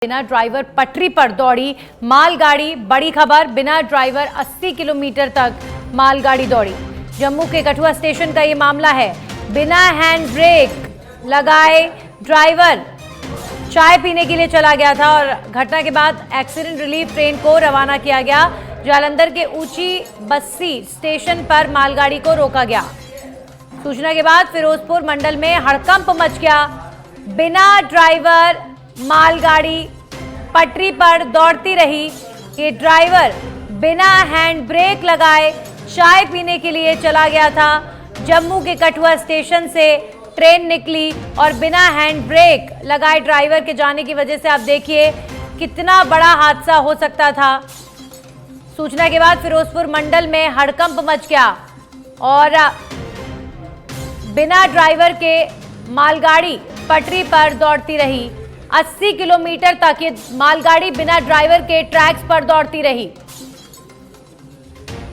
बिना ड्राइवर पटरी पर दौड़ी मालगाड़ी। बड़ी खबर, बिना ड्राइवर 80 किलोमीटर तक मालगाड़ी दौड़ी। जम्मू के कठुआ स्टेशन का ये मामला है। बिना हैंड ब्रेक लगाए ड्राइवर चाय पीने के लिए चला गया था और घटना के बाद एक्सीडेंट रिलीफ ट्रेन को रवाना किया गया। जालंधर के ऊंची बस्सी स्टेशन पर मालगाड़ी को रोका गया। सूचना के बाद फिरोजपुर मंडल में हड़कंप मच गया। बिना ड्राइवर मालगाड़ी पटरी पर दौड़ती रही। ये ड्राइवर बिना हैंड ब्रेक लगाए चाय पीने के लिए चला गया था। जम्मू के कठुआ स्टेशन से ट्रेन निकली और बिना हैंड ब्रेक लगाए ड्राइवर के जाने की वजह से आप देखिए कितना बड़ा हादसा हो सकता था। सूचना के बाद फिरोजपुर मंडल में हड़कंप मच गया और बिना ड्राइवर के मालगाड़ी पटरी पर दौड़ती रही। 80 किलोमीटर तक ये मालगाड़ी बिना ड्राइवर के ट्रैक्स पर दौड़ती रही।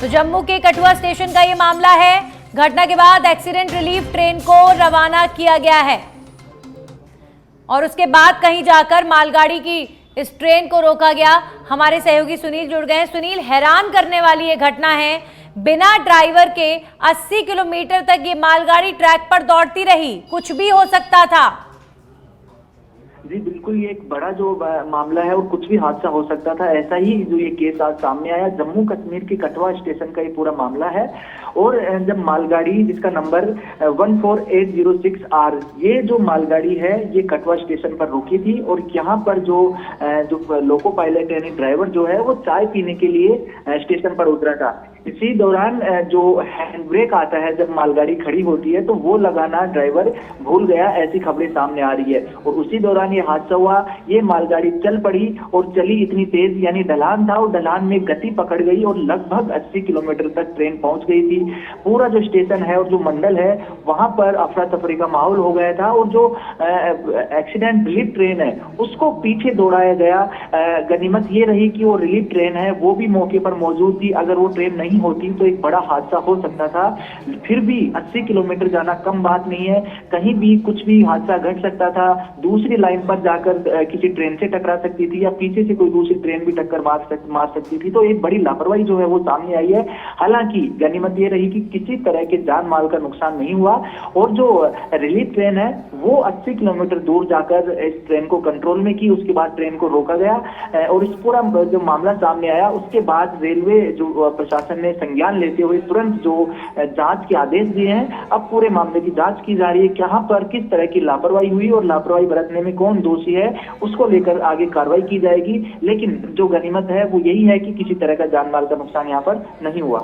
तो जम्मू के कठुआ स्टेशन का ये मामला है। घटना के बाद एक्सीडेंट रिलीफ ट्रेन को रवाना किया गया है और उसके बाद कहीं जाकर मालगाड़ी की इस ट्रेन को रोका गया। हमारे सहयोगी सुनील जुड़ गए हैं। सुनील, हैरान करने वाली ये घटना है। बिना ड्राइवर के 80 किलोमीटर तक ये मालगाड़ी ट्रैक पर दौड़ती रही। कुछ भी हो सकता था। जी बिल्कुल, ये एक बड़ा जो मामला है और कुछ भी हादसा हो सकता था। ऐसा ही जो ये केस आज सामने आया, जम्मू कश्मीर के कठुआ स्टेशन का ये पूरा मामला है। और जब मालगाड़ी जिसका नंबर 14806R, ये जो मालगाड़ी है ये कठुआ स्टेशन पर रुकी थी और यहाँ पर जो लोको पायलट यानी ड्राइवर जो है वो चाय पीने के लिए स्टेशन पर उतरा था। इसी दौरान जो हैंड ब्रेक आता है जब मालगाड़ी खड़ी होती है तो वो लगाना ड्राइवर भूल गया, ऐसी खबरें सामने आ रही है। और उसी दौरान ये हादसा हुआ। ये मालगाड़ी चल पड़ी और चली इतनी तेज, यानी ढलान था और ढलान में गति पकड़ गई और लगभग 80 किलोमीटर तक ट्रेन पहुंच गई थी। पूरा जो स्टेशन है और जो मंडल है वहां पर अफरा तफरी का माहौल हो गया था और जो एक्सीडेंट रिलीफ ट्रेन है उसको पीछे दौड़ाया गया। गनीमत ये रही कि वो रिलीफ ट्रेन है वो भी मौके पर मौजूद थी। अगर वो ट्रेन नहीं होती तो एक बड़ा हादसा हो सकता था। फिर भी 80 किलोमीटर जाना कम बात नहीं है, कहीं भी कुछ भी हादसा घट सकता था। दूसरी लाइन पर जाकर किसी ट्रेन से टकरा सकती थी या पीछे से कोई दूसरी ट्रेन भी टक्कर मार सकती थी। तो एक बड़ी लापरवाही जो है वो सामने आई है। हालांकि गनीमत ये रही कि किसी तरह के जान माल का नुकसान नहीं हुआ और जो रिलीफ ट्रेन है वो 80 किलोमीटर दूर जाकर इस ट्रेन को कंट्रोल में की। उसके बाद ट्रेन को रोका गया और इस पूरा जो मामला सामने आया उसके बाद रेलवे जो प्रशासन ने संज्ञान लेते हुए तुरंत जो जांच के आदेश दिए हैं। अब पूरे मामले की जांच की जा रही है, कहां पर किस तरह की लापरवाही हुई और लापरवाही बरतने में कौन दोषी है उसको लेकर आगे कार्रवाई की जाएगी। लेकिन जो गनीमत है वो यही है कि किसी तरह का जान माल का नुकसान यहाँ पर नहीं हुआ।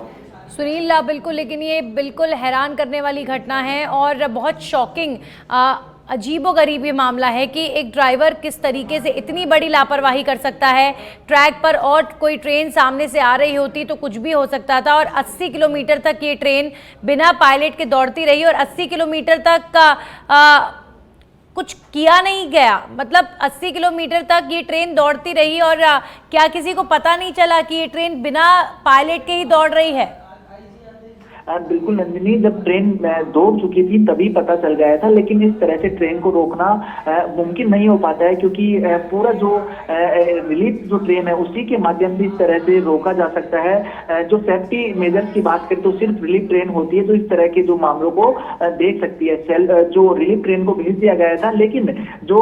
सुनील, बिल्कुल, लेकिन ये बिल्कुल हैरान करने वाली घटना है और बहुत शॉकिंग अजीबोगरीब ये मामला है कि एक ड्राइवर किस तरीके से इतनी बड़ी लापरवाही कर सकता है। ट्रैक पर और कोई ट्रेन सामने से आ रही होती तो कुछ भी हो सकता था और 80 किलोमीटर तक ये ट्रेन बिना पायलट के दौड़ती रही और 80 किलोमीटर तक का कुछ किया नहीं गया। मतलब 80 किलोमीटर तक ये ट्रेन दौड़ती रही और क्या किसी को पता नहीं चला कि ये ट्रेन बिना पायलट के ही दौड़ रही है? बिल्कुल नंदिनी, जब ट्रेन दौड़ चुकी थी तभी पता चल गया था, लेकिन इस तरह से ट्रेन को रोकना मुमकिन नहीं हो पाता है क्योंकि पूरा जो रिलीफ जो ट्रेन है उसी के माध्यम से इस तरह से रोका जा सकता है। जो सेफ्टी मेजर्स की बात करें तो सिर्फ रिलीफ ट्रेन होती है तो इस तरह के जो मामलों को देख सकती है। जो रिलीफ ट्रेन को भेज दिया गया था, लेकिन जो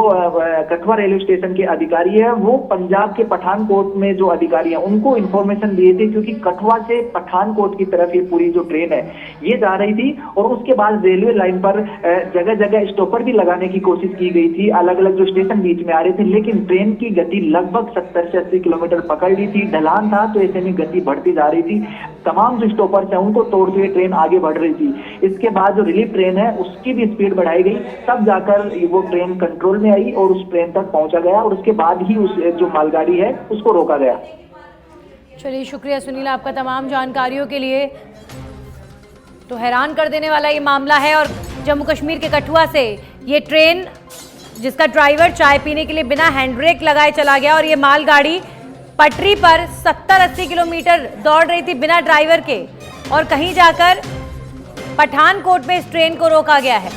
कठुआ रेलवे स्टेशन के अधिकारी है वो पंजाब के पठानकोट में जो अधिकारी है उनको इन्फॉर्मेशन दिए थे क्योंकि कठुआ से पठानकोट की तरफ ये पूरी जो ट्रेन ये जा रही थी। और उसके बाद रेलवे लाइन पर जगह जगह स्टॉपर भी लगाने की कोशिश की गई थी, अलग अलग जो स्टेशन बीच में आ रहे थे, लेकिन ट्रेन की गति लगभग 70 से 80 किलोमीटर पकड़ ली थी। ढलान था तो ऐसे में गति बढ़ती जा रही थी। तमाम जो स्टॉपर्स हैं उनको तोड़ते हुए ट्रेन आगे बढ़ रही थी। इसके बाद जो रिलीफ ट्रेन है उसकी भी स्पीड बढ़ाई गई, तब जाकर वो ट्रेन कंट्रोल में आई और उस ट्रेन तक पहुंचा गया और उसके बाद ही उस जो मालगाड़ी है उसको रोका गया। चलिए, शुक्रिया सुनील आपका तमाम जानकारियों के लिए। तो हैरान कर देने वाला ये मामला है और जम्मू कश्मीर के कठुआ से ये ट्रेन जिसका ड्राइवर चाय पीने के लिए बिना हैंड ब्रेक लगाए चला गया और ये मालगाड़ी पटरी पर 70-80 किलोमीटर दौड़ रही थी बिना ड्राइवर के और कहीं जाकर पठानकोट में इस ट्रेन को रोका गया है।